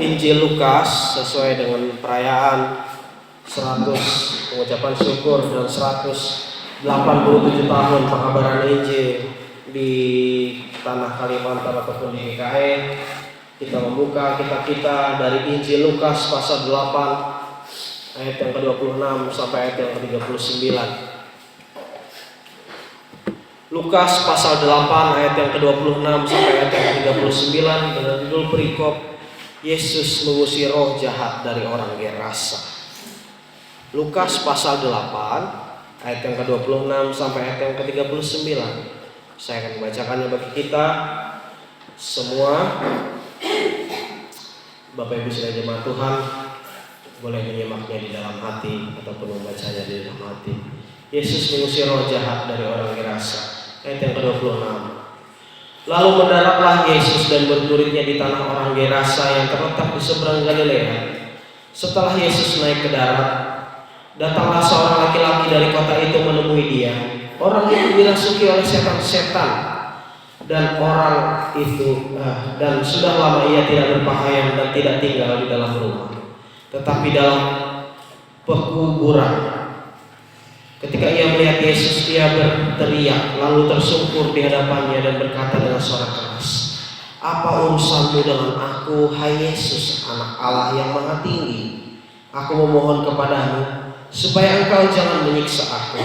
Injil Lukas sesuai dengan perayaan 100 pengucapan syukur dan 187 tahun pekabaran Injil di tanah Kalimantan ataupun di DKI. Kita membuka kitab kita dari Injil Lukas pasal 8 ayat yang ke-26 sampai ayat yang ke-39. Lukas pasal 8 ayat yang ke-26 sampai ayat yang ke-39 dengan judul perikop Yesus mengusir roh jahat dari orang Gerasa. Lukas pasal 8 ayat yang ke-26 sampai ayat yang ke-39. Saya akan membacakannya bagi kita semua. Bapak Ibu saudara jemaat Tuhan, boleh menyimaknya di dalam hati ataupun membacanya di dalam hati. Yesus mengusir roh jahat dari orang Gerasa. Ayat yang ke-26. Lalu mendaratlah Yesus dan murid-muridnya di tanah orang Gerasa yang terletak di seberang Galilea. Setelah Yesus naik ke darat, datanglah seorang laki-laki dari kota itu menemui dia. Orang itu dirasuki oleh setan-setan dan sudah lama ia tidak berpakaian dan tidak tinggal di dalam rumah, tetapi dalam pekuburan. Ketika ia melihat Yesus, ia berteriak lalu tersungkur di hadapannya dan berkata dengan suara keras, "Apa urusanmu dengan aku, hai Yesus, Anak Allah yang Maha Tinggi? Aku memohon kepadamu supaya engkau jangan menyiksa aku."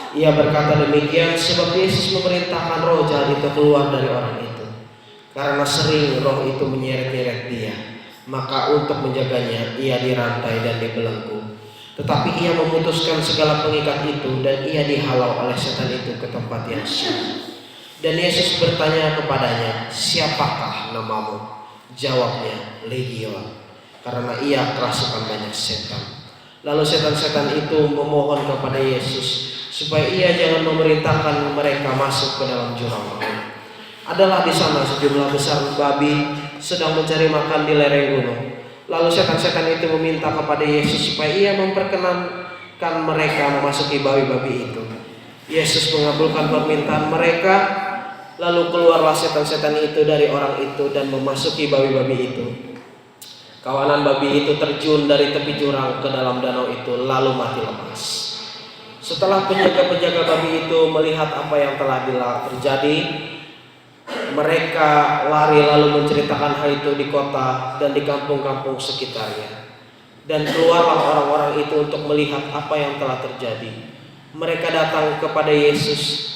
Ia berkata demikian sebab Yesus memerintahkan roh jahat itu keluar dari orang itu. Karena sering roh itu menyeret-nyeret dia, maka untuk menjaganya ia dirantai dan dibelenggu. Tetapi ia memutuskan segala pengikat itu dan ia dihalau oleh setan itu ke tempat yang sunyi. Dan Yesus bertanya kepadanya, "Siapakah namamu?" Jawabnya, "Legion," karena ia kerasukan banyak setan. Lalu setan-setan itu memohon kepada Yesus supaya ia jangan memerintahkan mereka masuk ke dalam jurang maut. Adalah di sana sejumlah besar babi sedang mencari makan di lereng gunung. Lalu setan-setan itu meminta kepada Yesus supaya ia memperkenankan mereka memasuki babi-babi itu. Yesus mengabulkan permintaan mereka. Lalu keluarlah setan-setan itu dari orang itu dan memasuki babi-babi itu. Kawanan babi itu terjun dari tepi jurang ke dalam danau itu lalu mati lemas. Setelah penjaga-penjaga babi itu melihat apa yang telah terjadi, mereka lari lalu menceritakan hal itu di kota dan di kampung-kampung sekitarnya. Dan keluarlah orang-orang itu untuk melihat apa yang telah terjadi. Mereka datang kepada Yesus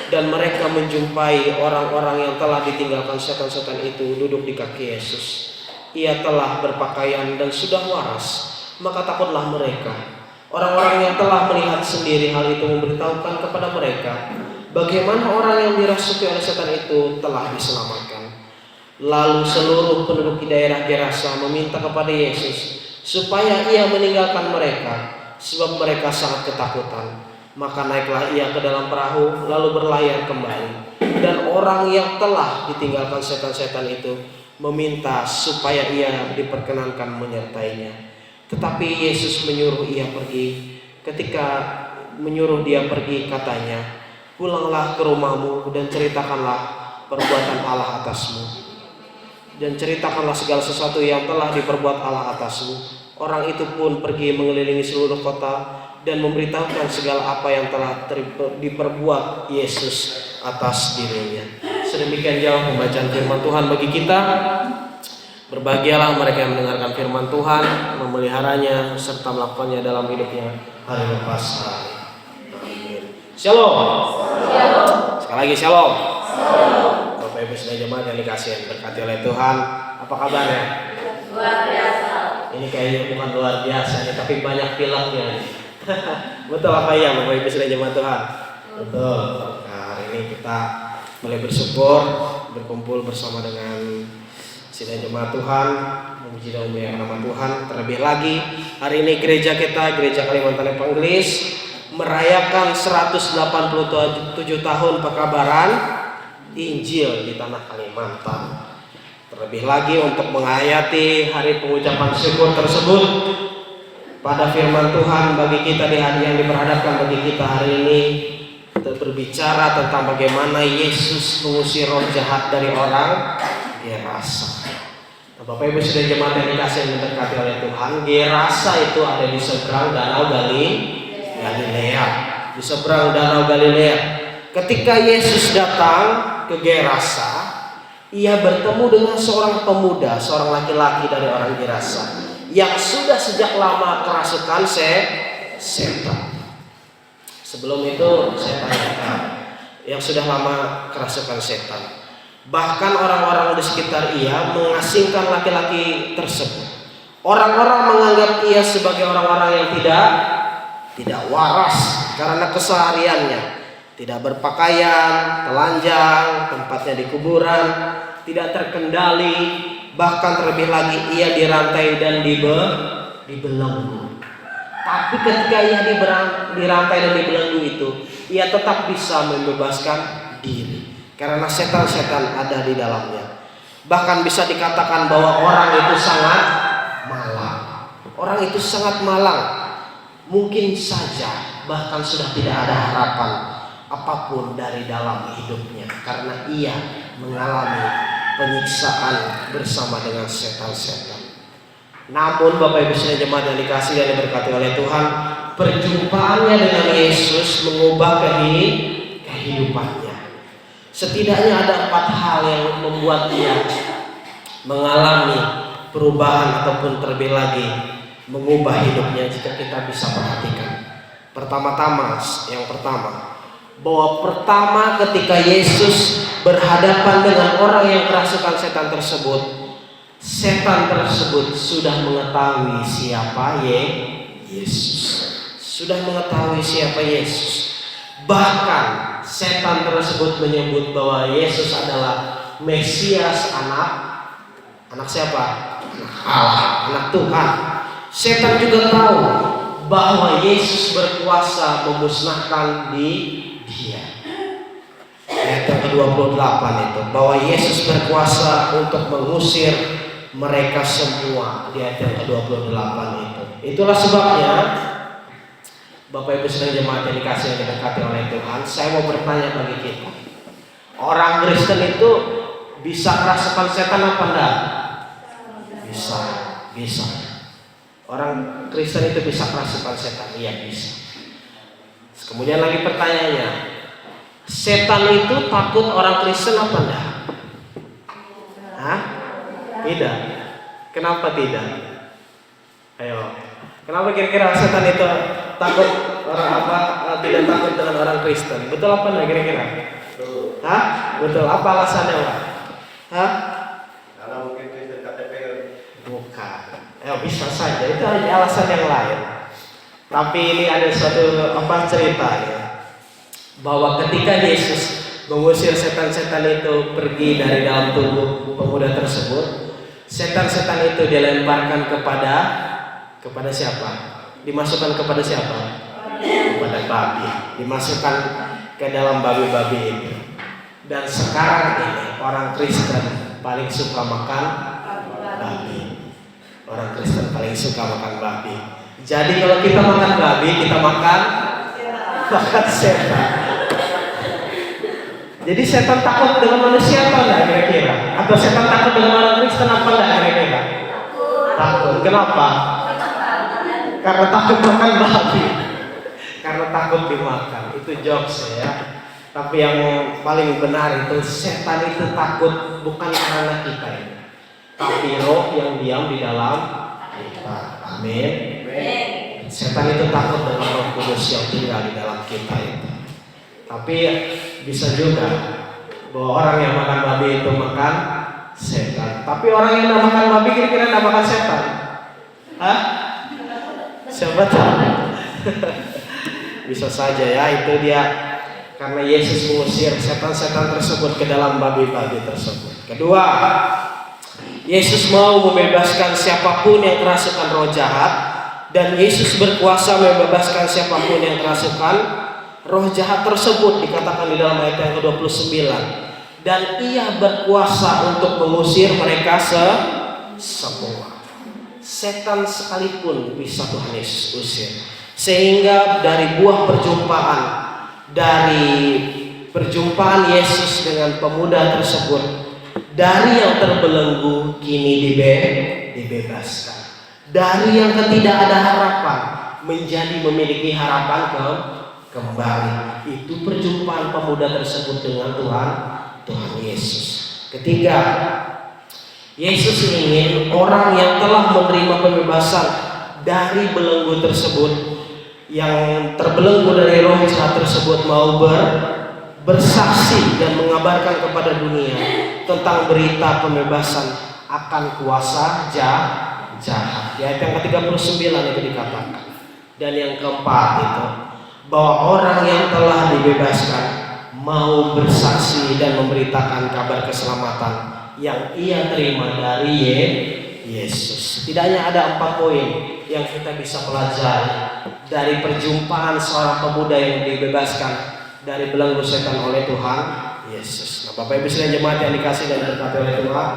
dan mereka menjumpai orang-orang yang telah ditinggalkan setan-setan itu duduk di kaki Yesus. Ia telah berpakaian dan sudah waras, maka takutlah mereka. Orang-orang yang telah melihat sendiri hal itu memberitahukan kepada mereka bagaimana orang yang dirasuki oleh setan itu telah diselamatkan. Lalu seluruh penduduk di daerah Gerasa meminta kepada Yesus supaya ia meninggalkan mereka, sebab mereka sangat ketakutan. Maka naiklah ia ke dalam perahu lalu berlayar kembali. Dan orang yang telah ditinggalkan setan-setan itu meminta supaya ia diperkenankan menyertainya. Tetapi Yesus menyuruh ia pergi. Ketika menyuruh dia pergi, katanya, "Pulanglah ke rumahmu dan ceritakanlah perbuatan Allah atasmu. Dan ceritakanlah segala sesuatu yang telah diperbuat Allah atasmu." Orang itu pun pergi mengelilingi seluruh kota dan memberitahukan segala apa yang telah diperbuat Yesus atas dirinya. Sedemikian jauh pembacaan firman Tuhan bagi kita. Berbahagialah mereka yang mendengarkan firman Tuhan, memeliharanya serta melakukannya dalam hidupnya hari lepas hari. Amin. Shalom. Sekali lagi shalom. Bapak Ibu saudara jemaat yang dikasihi berkati oleh Tuhan, apa kabarnya? Luar biasa. Ini kayaknya bukan luar biasa nih, tapi banyak pileknya. Betul apa ya Bapak Ibu saudara jemaat Tuhan? Betul. Nah, hari ini kita boleh bersyukur berkumpul bersama dengan sidang jemaat Tuhan, memuji dan memuliakan nama Tuhan. Terlebih lagi hari ini gereja kita, Gereja Kalimantan Evangelis, merayakan 187 tahun pekabaran Injil di tanah Kalimantan. Terlebih lagi untuk menghayati hari pengucapan syukur tersebut, pada firman Tuhan bagi kita di hari yang diperhadapkan bagi kita hari ini berbicara tentang bagaimana Yesus mengusir roh jahat dari orang Gerasa. Nah, Bapak Ibu sudah jemaat yang dikasih dan diberkati oleh Tuhan, Gerasa itu ada di seberang Danau Galilea. Di seberang Danau Galilea. Ketika Yesus datang ke Gerasa, ia bertemu dengan seorang pemuda, seorang laki-laki dari orang Gerasa yang sudah sejak lama kerasukan setan. Sebelum itu saya tanyakan, yang sudah lama kerasukan setan. Bahkan orang-orang di sekitar ia mengasingkan laki-laki tersebut. Orang-orang menganggap ia sebagai orang-orang yang tidak waras karena kesehariannya, tidak berpakaian, telanjang, tempatnya di kuburan, tidak terkendali, bahkan terlebih lagi ia dirantai dan dibelenggu. Tapi ketika ia dirantai dan dibelenggu itu, ia tetap bisa membebaskan diri karena setan-setan ada di dalamnya. Bahkan bisa dikatakan bahwa orang itu sangat malang. Orang itu sangat malang. Mungkin saja bahkan sudah tidak ada harapan apapun dari dalam hidupnya karena ia mengalami penyiksaan bersama dengan setan-setan. Namun Bapak Ibu sekalian jemaat yang dikasih dan diberkati oleh Tuhan, perjumpaannya dengan Yesus mengubah kehidupannya. Setidaknya ada 4 hal yang membuat dia mengalami perubahan ataupun terlebih lagi mengubah hidupnya jika kita bisa perhatikan. Yang pertama, bahwa pertama ketika Yesus berhadapan dengan orang yang kerasukan setan tersebut, setan tersebut sudah mengetahui siapa Yesus. Sudah mengetahui siapa Yesus. Bahkan setan tersebut menyebut bahwa Yesus adalah Mesias, anak siapa? Anak Allah, anak Tuhan. Setan juga tahu bahwa Yesus berkuasa memusnahkan dia. Ayat yang ke-28 itu, bahwa Yesus berkuasa untuk mengusir mereka semua. Di ayat yang ke-28 itu. Itulah sebabnya Bapak Ibu sekalian jemaat yang dikasih dan diberkati oleh Tuhan, saya mau bertanya bagi kita, orang Kristen itu bisa kerasukan setan apa enggak? Bisa. Orang Kristen itu bisa kerasukan setan? Iya, bisa. Kemudian lagi pertanyaannya, setan itu takut orang Kristen apa enggak? Tidak. Kenapa tidak? Ayo, kenapa kira-kira setan itu takut tidak takut dengan orang Kristen? Betul apa enggak kira-kira? Betul. Apa alasannya, Pak? Karena mungkin Kristen KTP. Bukan. Bisa saja itu hanya alasan yang lain. Tapi ini ada suatu cerita ya, bahwa ketika Yesus mengusir setan-setan itu pergi dari dalam tubuh pemuda tersebut, setan-setan itu dilemparkan kepada siapa? Dimasukkan kepada siapa? Kepada babi. Dimasukkan ke dalam babi-babi itu. Dan sekarang ini orang Kristen paling suka makan babi. Orang Kristen paling suka makan babi. Jadi kalau kita makan babi, kita makan setan. Jadi setan takut dengan manusia apa enggak kira-kira? Atau setan takut dengan orang Kristen apa enggak kira-kira? Takut. Kenapa? Karena takut makan babi. Karena takut dimakan. Itu jokes ya. Tapi yang paling benar itu setan itu takut bukan karena kita ini, tapi roh yang diam di dalam kita. Amin. Setan itu takut dengan Roh Kudus yang tinggal di dalam kita itu. Tapi bisa juga bahwa orang yang makan babi itu makan setan. Tapi orang yang tidak makan babi kira-kira tidak makan setan? Siapa tahu? Bisa saja ya, itu dia. Karena Yesus mengusir setan-setan tersebut ke dalam babi-babi tersebut. Kedua, Yesus mau membebaskan siapapun yang kerasukan roh jahat, dan Yesus berkuasa membebaskan siapapun yang kerasukan roh jahat tersebut, dikatakan di dalam ayat yang ke-29. Dan ia berkuasa untuk mengusir mereka semua. Setan sekalipun bisa Tuhan Yesus usir. Sehingga dari buah perjumpaan, dari perjumpaan Yesus dengan pemuda tersebut, Dari yang terbelenggu kini dibebaskan. Dari yang tidak ada harapan menjadi memiliki harapan kembali. Itu perjumpaan pemuda tersebut dengan Tuhan Yesus. Ketiga, Yesus ingin orang yang telah menerima pembebasan dari belenggu tersebut, yang terbelenggu dari roh jahat tersebut, mau bersaksi dan mengabarkan kepada dunia tentang berita pembebasan akan kuasa jahat. Di ayat yang ke-39 itu dikatakan. Dan yang keempat itu, bahwa orang yang telah dibebaskan mau bersaksi dan memberitakan kabar keselamatan yang ia terima dari Yesus. Setidaknya ada 4 poin yang kita bisa pelajari dari perjumpaan seorang pemuda yang dibebaskan dari belenggu setan oleh Tuhan Yesus. Nah, Bapak Ibu sekalian jemaat yang dikasihi dan diberkati oleh Tuhan,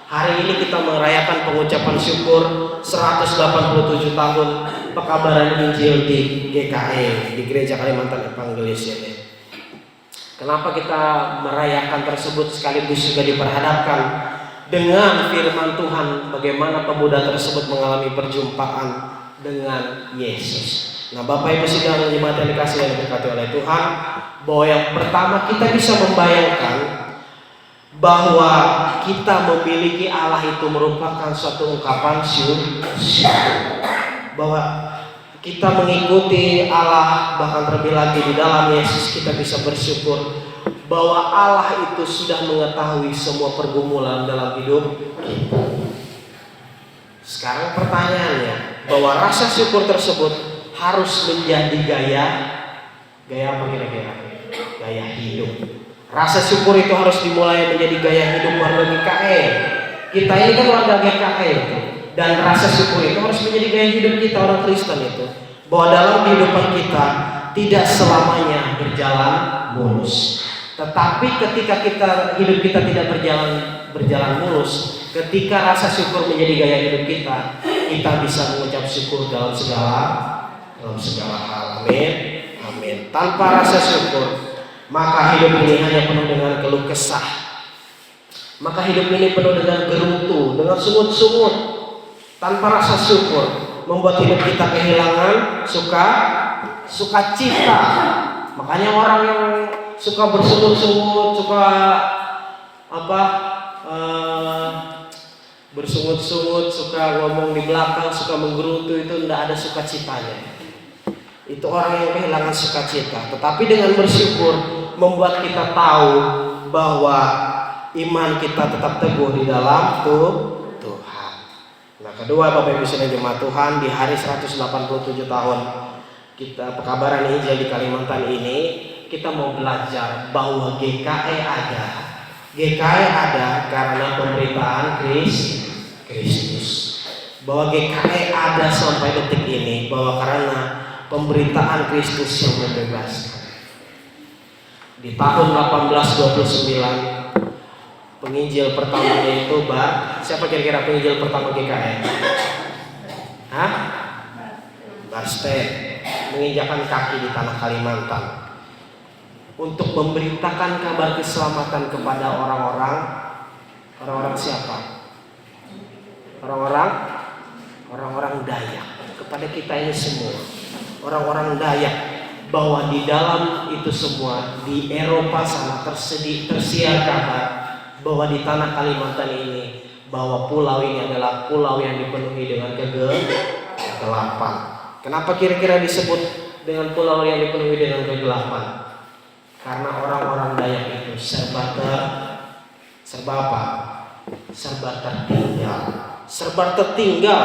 hari ini kita merayakan pengucapan syukur 187 tahun pekabaran Injil di GKE, di Gereja Kalimantan Evangelis ini. Kenapa kita merayakan tersebut sekaligus juga diperhadapkan dengan firman Tuhan bagaimana pemuda tersebut mengalami perjumpaan dengan Yesus. Nah, Bapak Ibu sidang jemaat yang dikasihi dan diberkati oleh Tuhan, bahwa yang pertama kita bisa membayangkan bahwa kita memiliki Allah itu merupakan suatu ungkapan syukur, bahwa kita mengikuti Allah, bahkan terlebih lagi di dalam Yesus kita bisa bersyukur bahwa Allah itu sudah mengetahui semua pergumulan dalam hidup kita. Sekarang pertanyaannya, bahwa rasa syukur tersebut harus menjadi gaya apa kira-kira? Gaya hidup. Rasa syukur itu harus dimulai menjadi gaya hidup warga GKE. Kita ini kan warga GKE itu. Dan rasa syukur itu harus menjadi gaya hidup kita orang Kristen itu. Bahwa dalam kehidupan kita tidak selamanya berjalan mulus. Tetapi ketika hidup kita tidak berjalan mulus, ketika rasa syukur menjadi gaya hidup kita bisa mengucap syukur dalam segala hal. Amin. Tanpa rasa syukur, maka hidup ini hanya penuh dengan keluh kesah. Maka hidup ini penuh dengan gerutu, dengan sungut-sungut. Tanpa rasa syukur membuat hidup kita kehilangan sukacita. Makanya orang yang suka bersungut-sungut, suka bersungut-sungut, suka ngomong di belakang, suka menggerutu, itu tidak ada sukacitanya. Itu orang yang kehilangan sukacita. Tetapi dengan bersyukur membuat kita tahu bahwa iman kita tetap teguh di dalam Tuhan. Nah, kedua, Bapak Ibu sekalian jemaat Tuhan, di hari 187 tahun kita pekabaran Injil di Kalimantan ini, kita mau belajar bahwa GKE ada. GKE ada karena pemberitaan Kristus. Bahwa GKE ada sampai detik ini bahwa karena pemberitaan Kristus yang membebaskan. Di tahun 1829 penginjil pertamanya itu siapa kira-kira penginjil pertama GKE? Barsten menginjakan kaki di tanah Kalimantan untuk memberitakan kabar keselamatan kepada orang-orang siapa? Orang-orang Dayak, kepada kita ini semua. Orang-orang Dayak, bahwa di dalam itu semua di Eropa sana tersiar kabar bahwa di tanah Kalimantan ini, bahwa pulau ini adalah pulau yang dipenuhi dengan kegelapan. Kenapa kira-kira disebut dengan pulau yang dipenuhi dengan kegelapan? Karena orang-orang Dayak itu serba tertinggal.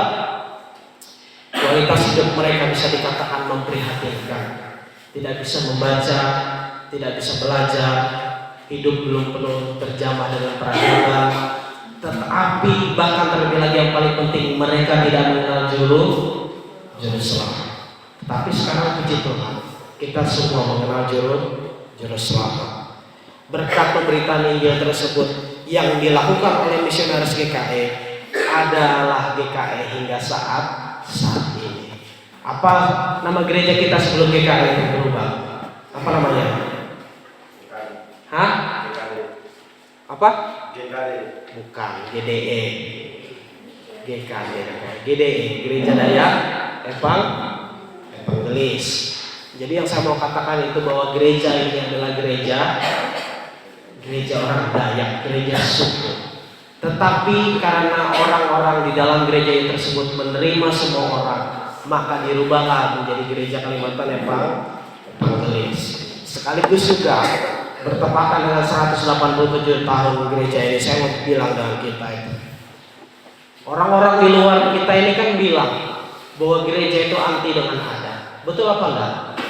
Kualitas hidup mereka bisa dikatakan memprihatinkan. Tidak bisa membaca, tidak bisa belajar, hidup belum penuh terjamah dengan peradaban. Tetapi bahkan terlebih lagi yang paling penting, mereka tidak mengenal juru selamat. Tapi sekarang puji Tuhan, kita semua mengenal juru selamat. Berkat pemberitaan Injil tersebut yang dilakukan oleh misionaris GKE adalah GKE hingga saat ini. Apa nama gereja kita sebelum GKE itu berubah? Apa namanya? Apa? GKD. Bukan, GDE. GKD, GDE, Gereja Dayak Evangelis. Jadi yang saya mau katakan itu bahwa gereja ini adalah gereja orang Dayak, gereja suku. Tetapi karena orang-orang di dalam gereja tersebut menerima semua orang, maka dirubahlah menjadi gereja Kalimantan Evangelis. Sekaligus juga bertepatan dengan 187 tahun gereja ini, saya mau bilang dengan kita itu. Orang-orang di luar kita ini kan bilang bahwa gereja itu anti dengan adat. Betul apa enggak?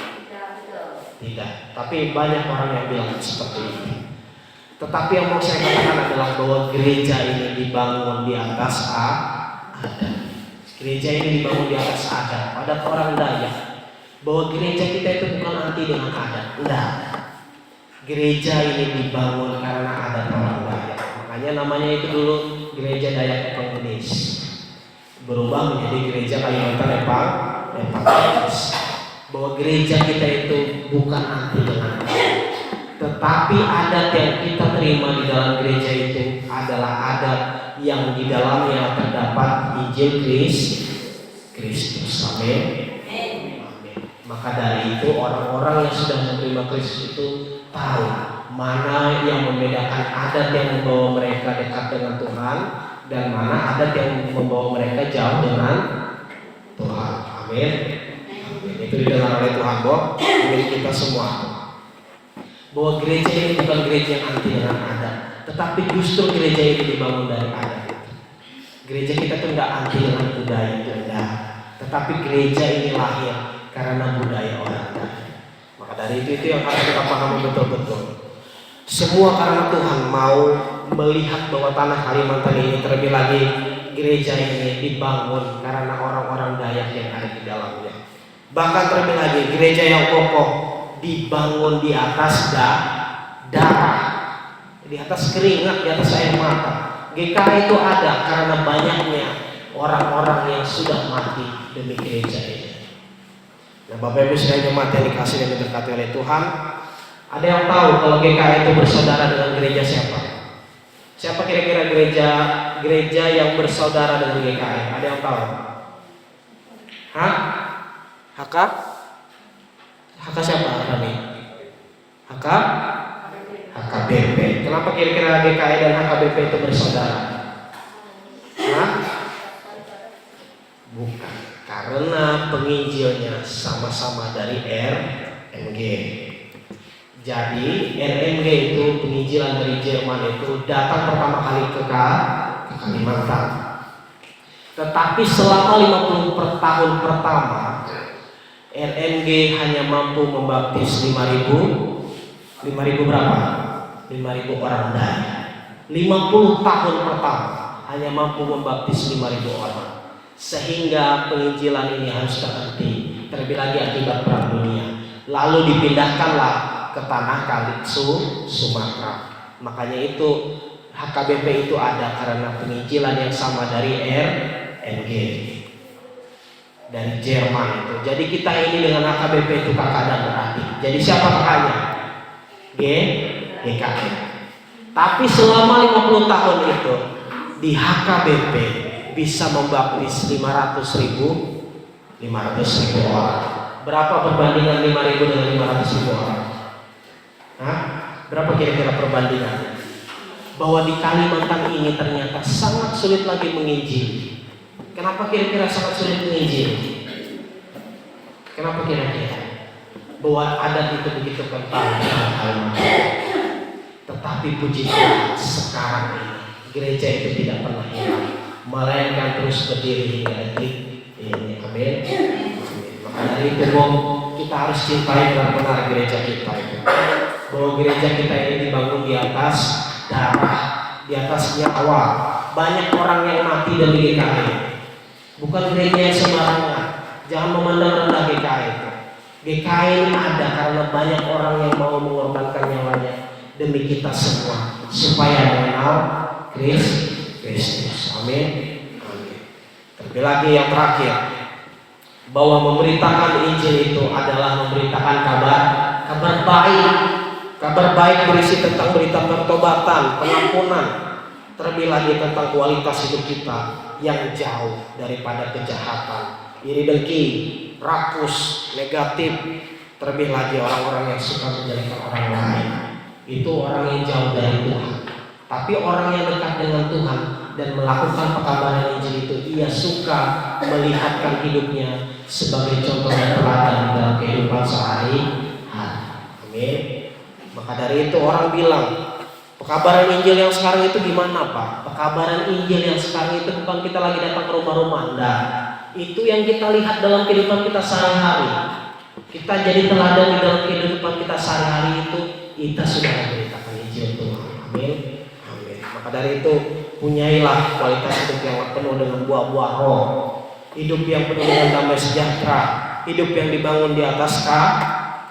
Tidak. Tapi banyak orang yang bilang seperti itu. Tetapi yang mau saya katakan adalah bahwa gereja ini dibangun di atas adat. Gereja ini dibangun di atas adat orang Dayak. Bahwa gereja kita itu bukan anti dengan adat. Enggak. Gereja ini dibangun karena adat orang Dayak. Makanya namanya itu dulu Gereja Dayak Evangelis. Berubah menjadi Gereja Kalimantan Evangelis. Bahwa gereja kita itu bukan anti dengan adat. Tetapi adat yang kita terima di dalam gereja itu adalah adat yang di dalamnya terdapat Injil Kristus. Amin. Maka dari itu orang-orang yang sudah menerima Kristus itu tahu mana yang membedakan adat yang membawa mereka dekat dengan Tuhan dan mana adat yang membawa mereka jauh dengan Tuhan. Amin. Itu didengar oleh Tuhan, milik kita semua. Bahwa gereja ini bukan gereja yang anti dengan adat, tetapi justru gereja ini dibangun dari adat itu. Gereja kita tuh nggak anti dengan budaya itu, enggak. Tetapi gereja ini lahir karena budaya orang Dayak. Maka dari itu yang harus kita pahami betul-betul. Semua karena Tuhan mau melihat bahwa tanah Kalimantan ini, terlebih lagi gereja ini dibangun karena orang-orang Dayak yang ada di dalamnya. Bahkan terlebih lagi gereja yang kokoh dibangun di atas darah, di atas keringat, di atas air mata. GKI itu ada karena banyaknya orang-orang yang sudah mati demi gereja ini. Nah, Bapak Ibu sekalian jemaat yang dikasihi dan diberkati oleh Tuhan, ada yang tahu kalau GKI itu bersaudara dengan gereja siapa? Siapa kira-kira gereja yang bersaudara dengan GKI? Ada yang tahu? Hah? HK siapa Rani? HKBP. Kenapa kira-kira GKI dan HKBP itu bersaudara? Hah? Bukan. Karena penginjilnya sama-sama dari RMG. Jadi RMG itu penginjilan dari Jerman itu datang pertama kali ke Kalimantan. Tetapi selama 50 tahun pertama RMG hanya mampu membaptis 5.000 berapa? 5.000 orang Dayak. 50 tahun pertama hanya mampu membaptis 5.000 orang. Sehingga penginjilan ini harus terhenti, terlebih lagi akibat perang dunia. Lalu dipindahkanlah ke tanah Sumatera. Makanya itu HKBP itu ada karena penginjilan yang sama dari RMG, dari Jerman itu. Jadi kita ini dengan HKBP itu kakak dan beradik. Jadi siapa kakaknya? GKI. Tapi selama 50 tahun itu di HKBP bisa membaptis 500.000 orang. Berapa perbandingan 5.000 dengan 500.000 orang? Hah? Berapa kira-kira perbandingannya? Bahwa di Kalimantan ini ternyata sangat sulit lagi menginjil. Kenapa kira-kira sangat sulit menginjil? Kenapa kira-kira? Bahwa adat itu begitu kental di Kalimantan. Tetapi puji Tuhan sekarang ini gereja itu tidak pernah hilang, melainkan terus berdiri hingga detik ini. Amin. Maka dari itu kita harus cintai benar-benar gereja kita itu. Bahwa gereja kita ini dibangun di atas darah, di atas nyawa. Banyak orang yang mati demi GKI. Bukan gereja yang sembarangan. Jangan memandang rendah GKI itu. GKI ini ada karena banyak orang yang mau mengorbankan nyawanya demi kita semua, supaya mengenal Kristus. Amin. Terlebih lagi yang terakhir, bahwa memberitakan Injil itu adalah memberitakan kabar baik. Kabar baik berisi tentang berita pertobatan, pengampunan, Terlebih lagi tentang kualitas hidup kita yang jauh daripada kejahatan, iri dengki, rakus, negatif. Terlebih lagi orang-orang yang suka menjadikan orang lain. Itu orang yang jauh dari Tuhan. Tapi orang yang dekat dengan Tuhan dan melakukan pekabaran Injil itu, ia suka melihatkan hidupnya sebagai contoh dan teladan dalam kehidupan sehari-hari. Amin. Maka dari itu orang bilang, pekabaran Injil yang sekarang itu gimana Pak? Pekabaran Injil yang sekarang itu bukan kita lagi datang ke rumah-rumah Anda. Itu yang kita lihat dalam kehidupan kita sehari-hari. Kita jadi teladan di dalam kehidupan kita sehari-hari itu, kita sudah memberitakan Injil Tuhan. Amin. Amin. Maka dari itu, punyailah kualitas hidup yang penuh dengan buah-buah roh. Hidup yang penuh dengan damai sejahtera. Hidup yang dibangun di atas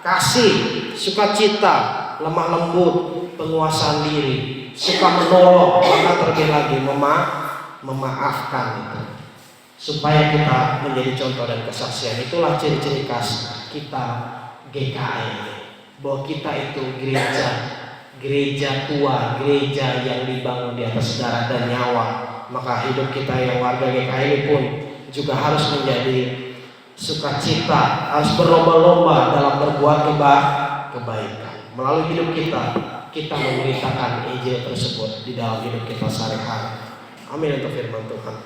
kasih, sukacita, lemah lembut, penguasaan diri, suka menolong, maka terlebih lagi memaafkan itu. Supaya kita menjadi contoh dan kesaksian. Itulah ciri-ciri khas kita GKI. Bahwa kita itu gereja tua, gereja yang dibangun di atas darah dan nyawa. Maka hidup kita yang warga GKI ini pun juga harus menjadi sukacita, harus berlomba-lomba dalam berbuat kebaikan. Melalui hidup kita memberitakan Injil tersebut di dalam hidup kita sehari-hari. Amin untuk firman Tuhan.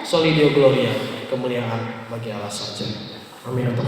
Soli Deo Gloria, kemuliaan bagi Allah saja. Amin untuk